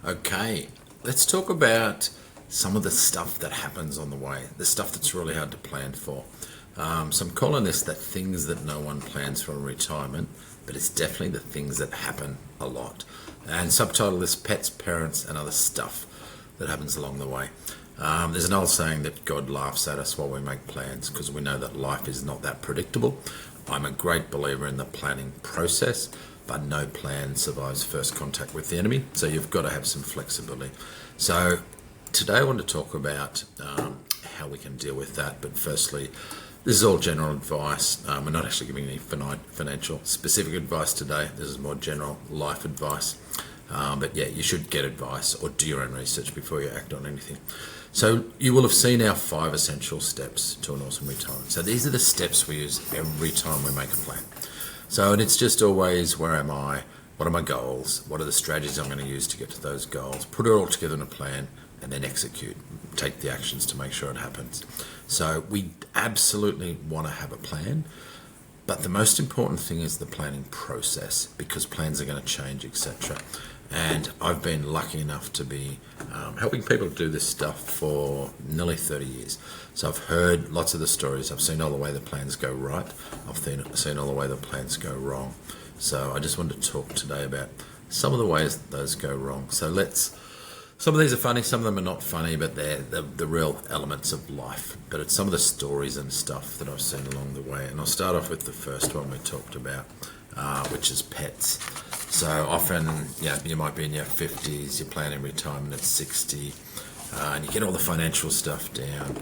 Okay, let's talk about some of the stuff that happens on the way, the stuff that's really hard to plan for. So I'm calling this the things that no one plans for in retirement, but it's definitely the things that happen a lot. And subtitle this Pets, Parents, and Other Stuff that happens along the way. There's an old saying that God laughs at us while we make plans because we know that life is not that predictable. I'm a great believer in the planning process, but no plan survives first contact with the enemy, so you've got to have some flexibility. So today I want to talk about how we can deal with that, but firstly, this is all general advice. We're not actually giving any financial specific advice today. This is more general life advice. But yeah, you should get advice or do your own research before you act on anything. So you will have seen our 5 essential steps to an awesome retirement. So these are the steps we use every time we make a plan. So, and it's just always, where am I? What are my goals? What are the strategies I'm going to use to get to those goals? Put it all together in a plan and then execute. Take the actions to make sure it happens. So we absolutely want to have a plan. But the most important thing is the planning process, because plans are going to change, etc. And I've been lucky enough to be helping people do this stuff for nearly 30 years. So I've heard lots of the stories. I've seen all the way the plans go right. I've seen all the way the plans go wrong. So I just wanted to talk today about some of the ways that those go wrong. So some of these are funny, some of them are not funny, but they're the real elements of life. But it's some of the stories and stuff that I've seen along the way. And I'll start off with the first one we talked about, which is pets. So often, you might be in your 50s, you're planning retirement at 60, and you get all the financial stuff down.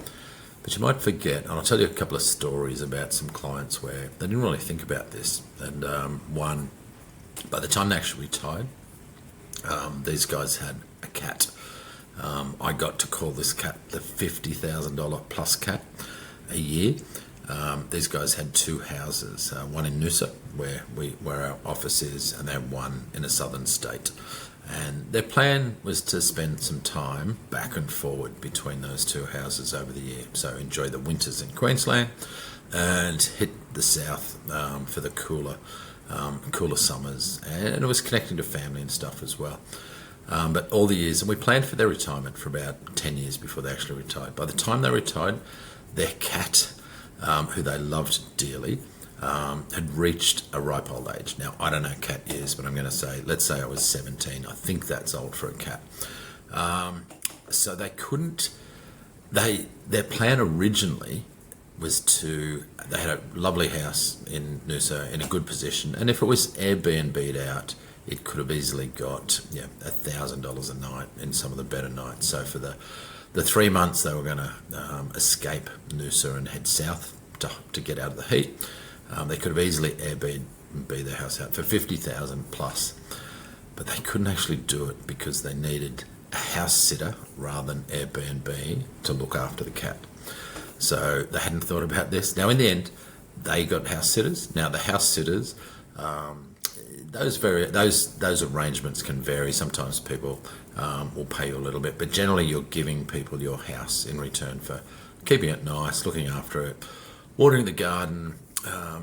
But you might forget, and I'll tell you a couple of stories about some clients where they didn't really think about this. And one, by the time they actually retired, these guys had a cat. I got to call this cat the $50,000 plus cat a year. These guys had 2 houses, one in Noosa, where our office is, and they had one in a southern state. And their plan was to spend some time back and forward between those 2 houses over the year. So enjoy the winters in Queensland and hit the south for the cooler summers. And it was connecting to family and stuff as well. But all the years, and we planned for their retirement for about 10 years before they actually retired. By the time they retired, their cat, who they loved dearly, had reached a ripe old age. Now, I don't know cat years, but I'm going to say, let's say I was 17. I think that's old for a cat. So they couldn't, their plan originally was they had a lovely house in Noosa in a good position. And if it was Airbnb'd out, it could have easily got $1,000 a night in some of the better nights. So for the 3 months they were going to escape Noosa and head south to get out of the heat, they could have easily Airbnb their house out for $50,000 plus. But they couldn't actually do it because they needed a house sitter rather than Airbnb to look after the cat. So they hadn't thought about this. Now in the end, they got house sitters. Now the house sitters, those arrangements can vary. Sometimes people will pay you a little bit, but generally you're giving people your house in return for keeping it nice, looking after it, watering the garden,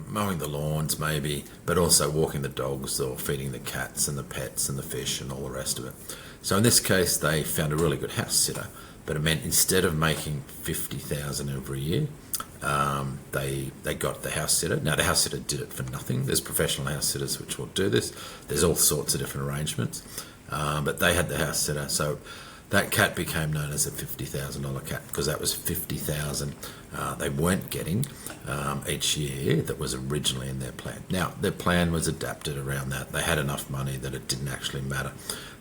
mowing the lawns maybe, but also walking the dogs or feeding the cats and the pets and the fish and all the rest of it. So in this case, they found a really good house sitter, but it meant instead of making $50,000 every year, they got the house sitter. Now the house sitter did it for nothing. There's professional house sitters which will do this. There's all sorts of different arrangements, but they had the house sitter. So that cat became known as a $50,000 cat because that was $50,000 they weren't getting each year that was originally in their plan. Now their plan was adapted around that. They had enough money that it didn't actually matter.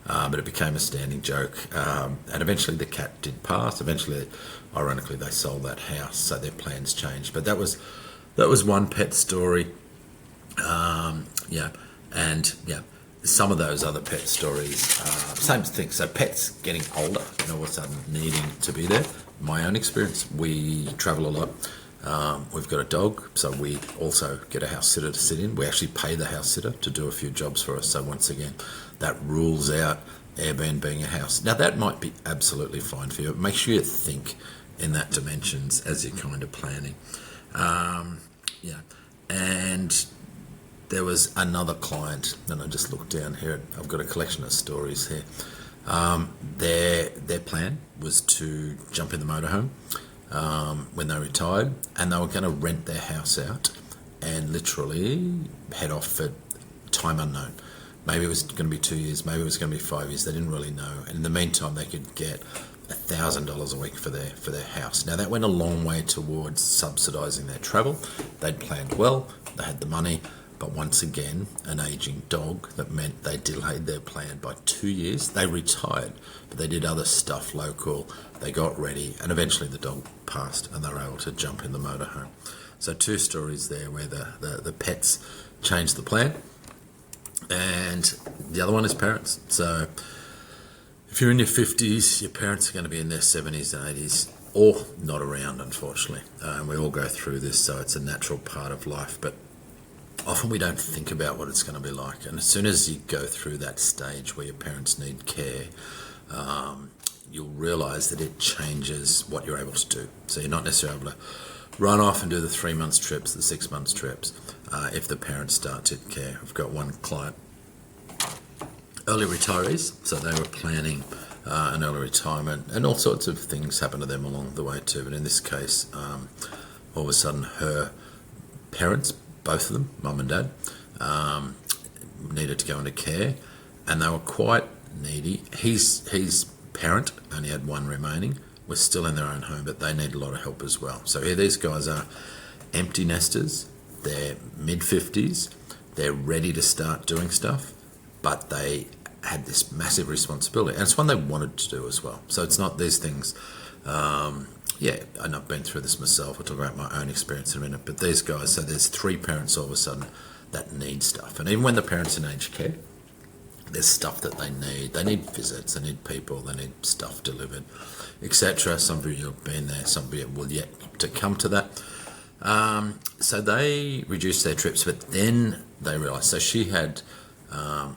But it became a standing joke, and eventually the cat did pass. Eventually, ironically, they sold that house, so their plans changed. But that was one pet story, some of those other pet stories, same thing. So pets getting older, and all of a sudden needing to be there. My own experience, we travel a lot. We've got a dog, so we also get a house sitter to sit in. We actually pay the house sitter to do a few jobs for us. So once again, that rules out Airbnb a house. Now that might be absolutely fine for you, but make sure you think in that dimensions as you're kind of planning. And there was another client, and I just looked down here. I've got a collection of stories here. Their plan was to jump in the motorhome when they retired, and they were going to rent their house out and literally head off for time unknown. Maybe it was going to be 2 years, maybe it was going to be 5 years. They didn't really know. And in the meantime, they could get $1,000 a week for their house. Now that went a long way towards subsidising their travel. They'd planned well, they had the money, but once again, an aging dog that meant they delayed their plan by 2 years. They retired, but they did other stuff local. They got ready, and eventually the dog passed, and they were able to jump in the motorhome. So 2 stories there where the pets changed the plan, and the other one is parents. So if you're in your 50s, your parents are going to be in their 70s and 80s, or not around, unfortunately. We all go through this, so it's a natural part of life. But often we don't think about what it's going to be like. And as soon as you go through that stage where your parents need care, you'll realise that it changes what you're able to do. So you're not necessarily able to run off and do the 3 months trips, the 6 months trips, if the parents start to care. I've got one client, early retirees, so they were planning an early retirement, and all sorts of things happen to them along the way too. But in this case, all of a sudden her parents, both of them, mum and dad, needed to go into care, and they were quite needy. His parent only had one remaining, was still in their own home, but they need a lot of help as well. So here these guys are empty nesters, they're mid-50s, they're ready to start doing stuff, but they had this massive responsibility, and it's one they wanted to do as well. So it's not these things, and I've been through this myself. I'll talk about my own experience in a minute, but these guys, so there's 3 parents all of a sudden that need stuff, and even when the parents in aged care, there's stuff that they need. They need visits, they need people, they need stuff delivered, etc. Some of you have been there, some of you will yet to come to that. So they reduced their trips, but then they realised, so she had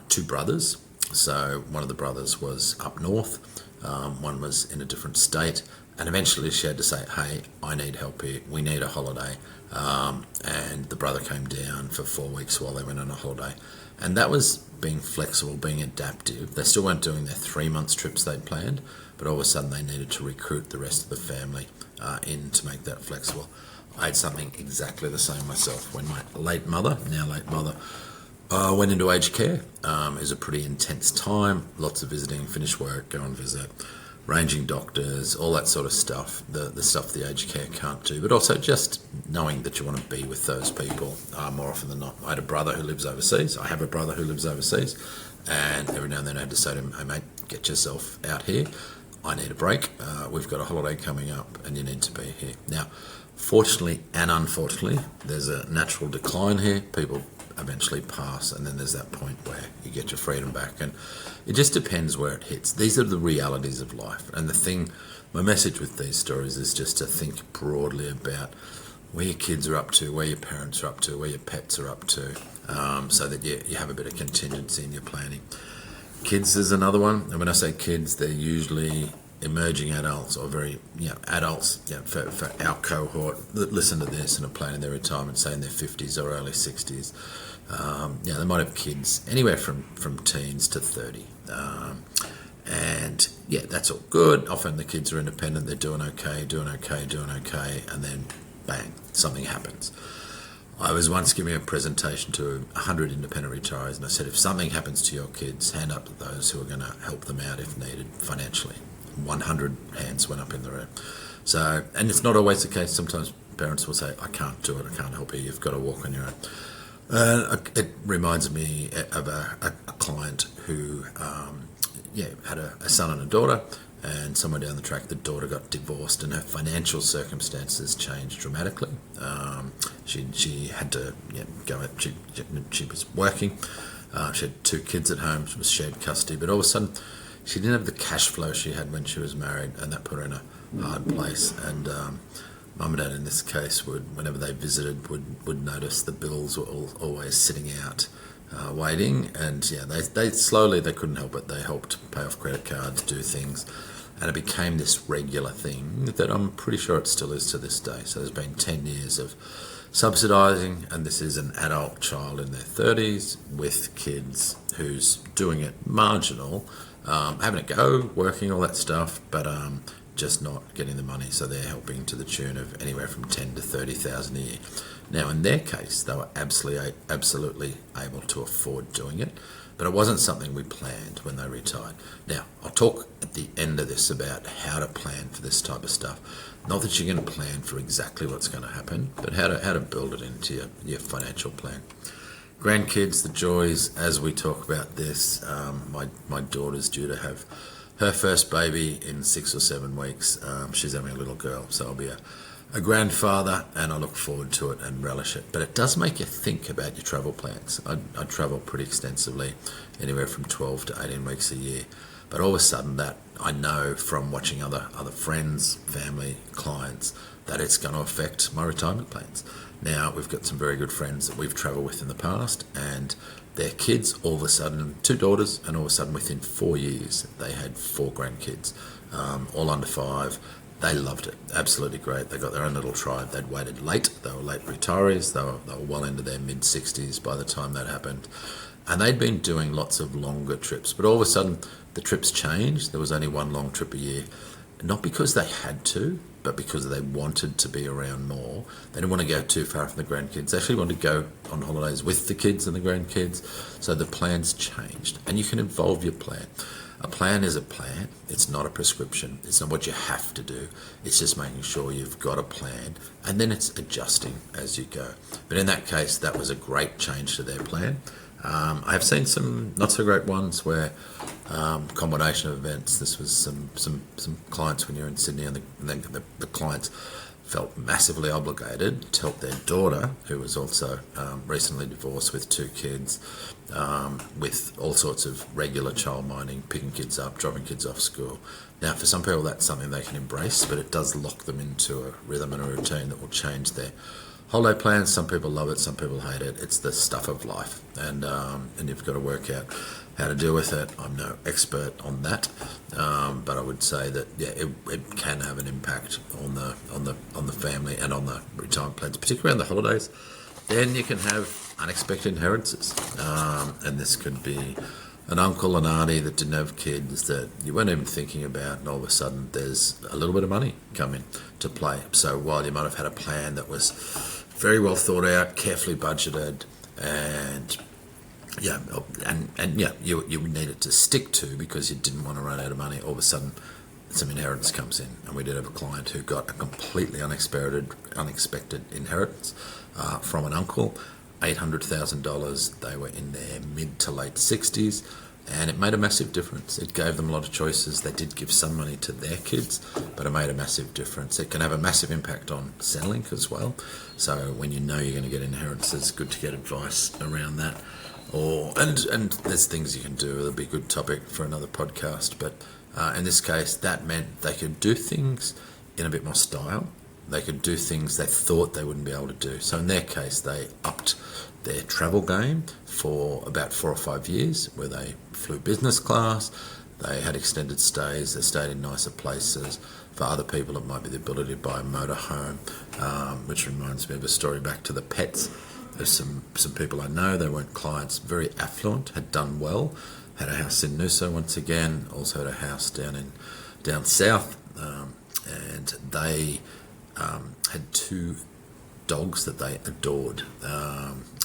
2 brothers. So one of the brothers was up north, one was in a different state, and eventually she had to say, hey, I need help here, we need a holiday. And the brother came down for 4 weeks while they went on a holiday. And that was being flexible, being adaptive. They still weren't doing their 3 months trips they'd planned, but all of a sudden they needed to recruit the rest of the family in to make that flexible. I had something exactly the same myself when my now late mother, went into aged care. It was a pretty intense time, lots of visiting, finish work, go and visit, ranging doctors, all that sort of stuff, the stuff the aged care can't do, but also just knowing that you want to be with those people more often than not. I had a brother who lives overseas. I have a brother who lives overseas, and every now and then I had to say to him, hey mate, get yourself out here. I need a break. We've got a holiday coming up and you need to be here. Now, fortunately and unfortunately, there's a natural decline here. People eventually pass, and then there's that point where you get your freedom back, and it just depends where it hits. These are the realities of life, and my message with these stories is just to think broadly about where your kids are up to, where your parents are up to, where your pets are up to, so that you have a bit of contingency in your planning. Kids is another one, and when I say kids, they're usually emerging adults or very adults for our cohort that listen to this and are planning their retirement, say in their 50s or early 60s. They might have kids anywhere from teens to 30, and that's all good. Often the kids are independent, they're doing okay, and then bang, something happens. I was once giving a presentation to 100 independent retirees, and I said, if something happens to your kids, hand up to those who are going to help them out if needed financially. 100 hands went up in the room. So, and it's not always the case. Sometimes parents will say, I can't do it, I can't help you, you've got to walk on your own. It reminds me of a client who had a son and a daughter, and somewhere down the track the daughter got divorced and her financial circumstances changed dramatically. She had to go out, she was working, she had 2 kids at home, she was shared custody, but all of a sudden she didn't have the cash flow she had when she was married, and that put her in a hard place. And mum and dad in this case whenever they visited, would notice the bills were always sitting out waiting, and they slowly, they couldn't help it, they helped pay off credit cards, do things, and it became this regular thing that I'm pretty sure it still is to this day. So there's been 10 years of subsidising, and this is an adult child in their 30s with kids who's doing it marginal, having a go, working, all that stuff, but just not getting the money. So they're helping to the tune of anywhere from 10 to 30,000 a year. Now, in their case, they were absolutely able to afford doing it, but it wasn't something we planned when they retired. Now, I'll talk at the end of this about how to plan for this type of stuff. Not that you're going to plan for exactly what's going to happen, but how to build it into your financial plan. Grandkids, the joys, as we talk about this, my daughter's due to have her first baby in 6 or 7 weeks. She's having a little girl, so I'll be a grandfather, and I look forward to it and relish it. But it does make you think about your travel plans. I travel pretty extensively, anywhere from 12 to 18 weeks a year. But all of a sudden, that I know from watching other friends, family, clients, that it's going to affect my retirement plans. Now, we've got some very good friends that we've travelled with in the past, and their kids, all of a sudden, 2 daughters, and all of a sudden within 4 years, they had 4 grandkids, all under 5. They loved it. Absolutely great. They got their own little tribe. They'd waited late. They were late retirees. They were well into their mid-60s by the time that happened. And they'd been doing lots of longer trips. But all of a sudden, the trips changed. There was only 1 long trip a year. Not because they had to, but because they wanted to be around more. They didn't want to go too far from the grandkids. They actually wanted to go on holidays with the kids and the grandkids. So the plans changed. And you can evolve your plan. A plan is a plan. It's not a prescription. It's not what you have to do. It's just making sure you've got a plan, and then it's adjusting as you go. But in that case, that was a great change to their plan. I have seen some not so great ones where combination of events. This was some clients when you're in Sydney, and the clients felt massively obligated to help their daughter, who was also recently divorced with 2 kids, with all sorts of regular child minding, picking kids up, dropping kids off school. Now, for some people, that's something they can embrace, but it does lock them into a rhythm and a routine that will change their holiday plans. Some people love it, some people hate it. It's the stuff of life, and you've got to work out how to deal with it. I'm no expert on that, but I would say that it can have an impact on the family and on the retirement plans, particularly on the holidays. Then you can have unexpected inheritances, and this could be an uncle, an auntie that didn't have kids that you weren't even thinking about, and all of a sudden there's a little bit of money coming to play. So while you might have had a plan that was very well thought out, carefully budgeted, and you needed to stick to because you didn't want to run out of money, all of a sudden some inheritance comes in. And we did have a client who got a completely unexpected inheritance from an uncle, $800,000. They were in their mid to late 60s, and it made a massive difference. It gave them a lot of choices. They did give some money to their kids, but it made a massive difference. It can have a massive impact on Centrelink as well. So when you know you're going to get inheritance, it's good to get advice around that. And there's things you can do. It'll be a good topic for another podcast. But in this case, that meant they could do things in a bit more style. They could do things they thought they wouldn't be able to do. So in their case, they upped their travel game for about 4 or 5 years, where they flew business class, they had extended stays, they stayed in nicer places. For other people, it might be the ability to buy a motorhome, which reminds me of a story back to the pets. There's some people I know, they weren't clients, very affluent, had done well, had a house in Noosa once again, also had a house down south, and they had 2 dogs that they adored.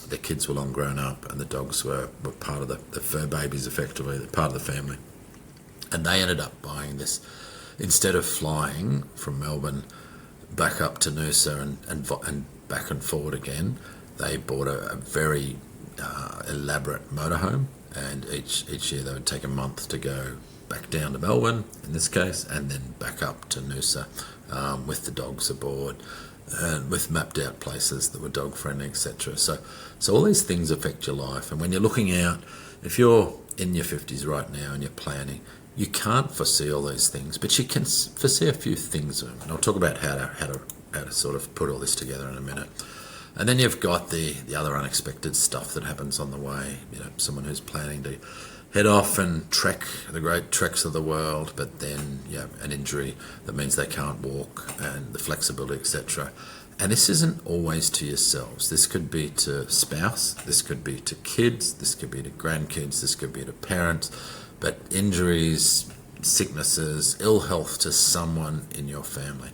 Their kids were long grown up, and the dogs were part of the fur babies, effectively, part of the family. And they ended up buying this, instead of flying from Melbourne back up to Noosa and back and forward again, they bought a very elaborate motorhome, and each year they would take a month to go back down to Melbourne, in this case, and then back up to Noosa with the dogs aboard, and with mapped out places that were dog friendly, etc. So all these things affect your life, and when you're looking out, if you're in your 50s right now and you're planning, you can't foresee all these things, but you can foresee a few things, and I'll talk about how to sort of put all this together in a minute. And then you've got the other unexpected stuff that happens on the way. Someone who's planning to head off and trek the great treks of the world, but then an injury that means they can't walk, and the flexibility, etc. And this isn't always to yourselves. This could be to spouse, this could be to kids, this could be to grandkids, this could be to parents, but injuries, sicknesses, ill health to someone in your family.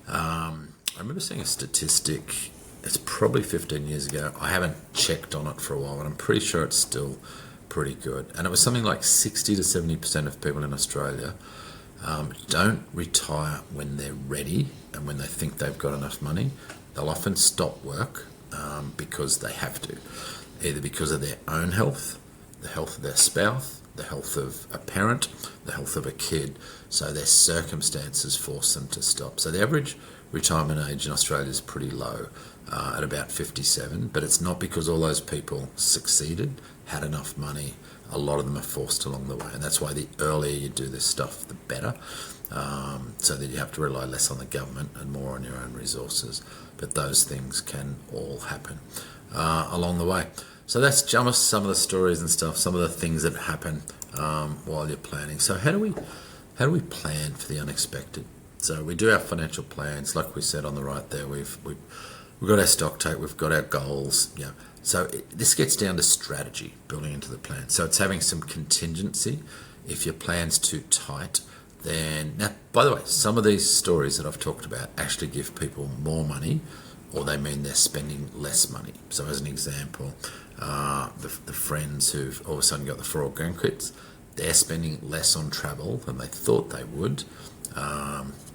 I remember seeing a statistic, it's probably 15 years ago. I haven't checked on it for a while, but I'm pretty sure it's still pretty good. And it was something like 60 to 70% of people in Australia don't retire when they're ready and when they think they've got enough money. They'll often stop work because they have to, either because of their own health, the health of their spouse, the health of a parent, the health of a kid. So their circumstances force them to stop. So the average retirement age in Australia is pretty low, at about 57, but it's not because all those people succeeded, had enough money. A lot of them are forced along the way, and that's why the earlier you do this stuff, the better, so that you have to rely less on the government and more on your own resources. But those things can all happen along the way. So that's just some of the stories and stuff, some of the things that happen while you're planning. So how do we plan for the unexpected? So we do our financial plans, like we said on the right there. We've got our stock take, we've got our goals. Yeah. So this gets down to strategy, building into the plan. So it's having some contingency. If your plan's too tight, then now, by the way, some of these stories that I've talked about actually give people more money, or they mean they're spending less money. So as an example, the friends who've all of a sudden got the 4 grandkids, they're spending less on travel than they thought they would,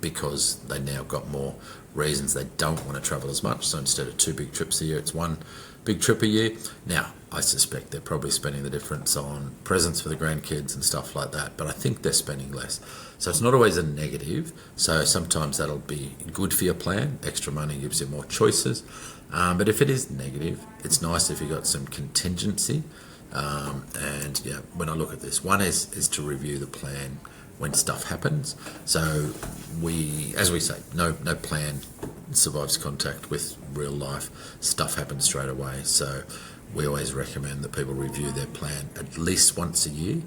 because they now got more reasons they don't want to travel as much. So instead of 2 big trips a year, it's 1 big trip a year. Now, I suspect they're probably spending the difference on presents for the grandkids and stuff like that, but I think they're spending less. So it's not always a negative. So sometimes that'll be good for your plan. Extra money gives you more choices. But if it is negative, it's nice if you've got some contingency. And yeah, when I look at this, one is to review the plan when stuff happens. So as we say, no plan survives contact with real life. Stuff happens straight away. So we always recommend that people review their plan at least once a year,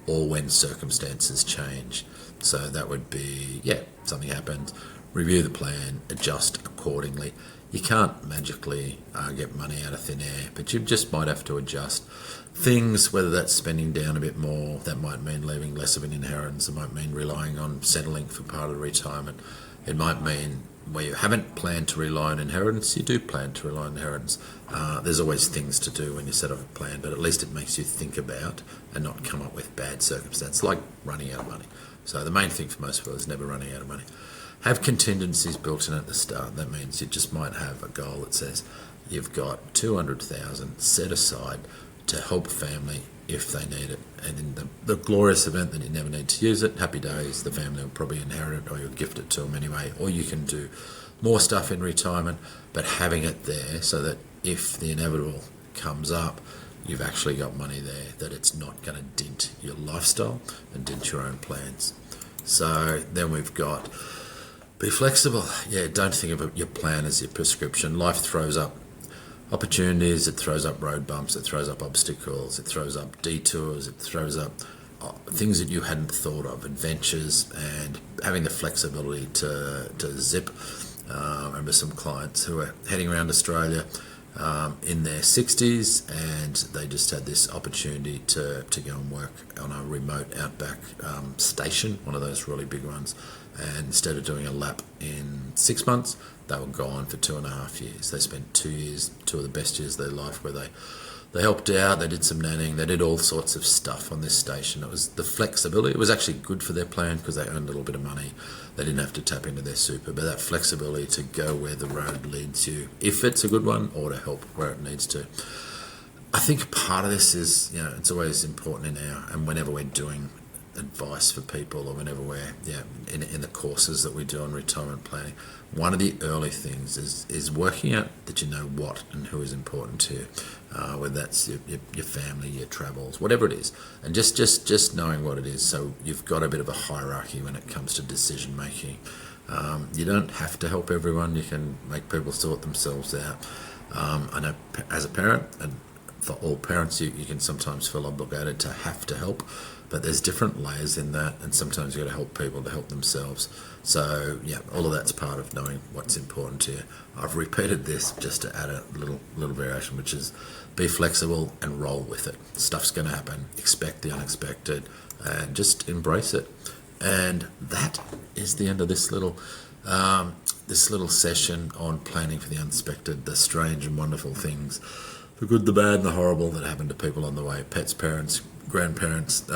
or when circumstances change. So that would be, something happens, review the plan, adjust accordingly. You can't magically get money out of thin air, but you just might have to adjust things, whether that's spending down a bit more. That might mean leaving less of an inheritance. It might mean relying on settling for part of the retirement. It might mean where you haven't planned to rely on inheritance, you do plan to rely on inheritance. There's always things to do when you set up a plan, but at least it makes you think about and not come up with bad circumstances, like running out of money. So the main thing for most people is never running out of money. Have contingencies built in at the start. That means you just might have a goal that says you've got 200,000 set aside to help family if they need it. And in the glorious event that you never need to use it, happy days, the family will probably inherit it, or you'll gift it to them anyway, or you can do more stuff in retirement, but having it there so that if the inevitable comes up, you've actually got money there, that it's not going to dent your lifestyle and dent your own plans. So then we've got, be flexible. Yeah, don't think of your plan as your prescription. Life throws up opportunities, it throws up road bumps, it throws up obstacles, it throws up detours, it throws up things that you hadn't thought of, adventures, and having the flexibility to zip. I remember some clients who were heading around Australia in their 60s, and they just had this opportunity to go and work on a remote outback station, one of those really big ones. And instead of doing a lap in 6 months, they were gone for 2.5 years. They spent 2 years, 2 of the best years of their life, where they helped out, they did some nannying, they did all sorts of stuff on this station. It was the flexibility. It was actually good for their plan because they earned a little bit of money. They didn't have to tap into their super, but that flexibility to go where the road leads you, if it's a good one, or to help where it needs to. I think part of this is, it's always important and whenever we're doing advice for people, or whenever we're in the courses that we do on retirement planning, one of the early things is working out that you know what and who is important to you, whether that's your family, your travels, whatever it is, and just knowing what it is. So you've got a bit of a hierarchy when it comes to decision making. You don't have to help everyone. You can make people sort themselves out. I know as a parent, and for all parents. You can sometimes feel obligated to have to help, but there's different layers in that, and sometimes you've got to help people to help themselves. So yeah, all of that's part of knowing what's important to you. I've repeated this just to add a little variation, which is be flexible and roll with it. Stuff's going to happen. Expect the unexpected and just embrace it. And that is the end of this little session on planning for the unexpected, the strange and wonderful things, the good, the bad, and the horrible that happen to people on the way. Pets, parents, grandparents,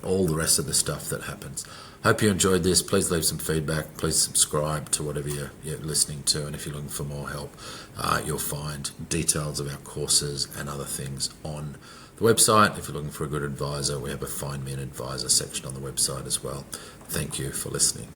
all the rest of the stuff that happens. Hope you enjoyed this. Please leave some feedback. Please subscribe to whatever you're listening to. And if you're looking for more help, you'll find details of our courses and other things on the website. If you're looking for a good advisor, we have a Find Me an Advisor section on the website as well. Thank you for listening.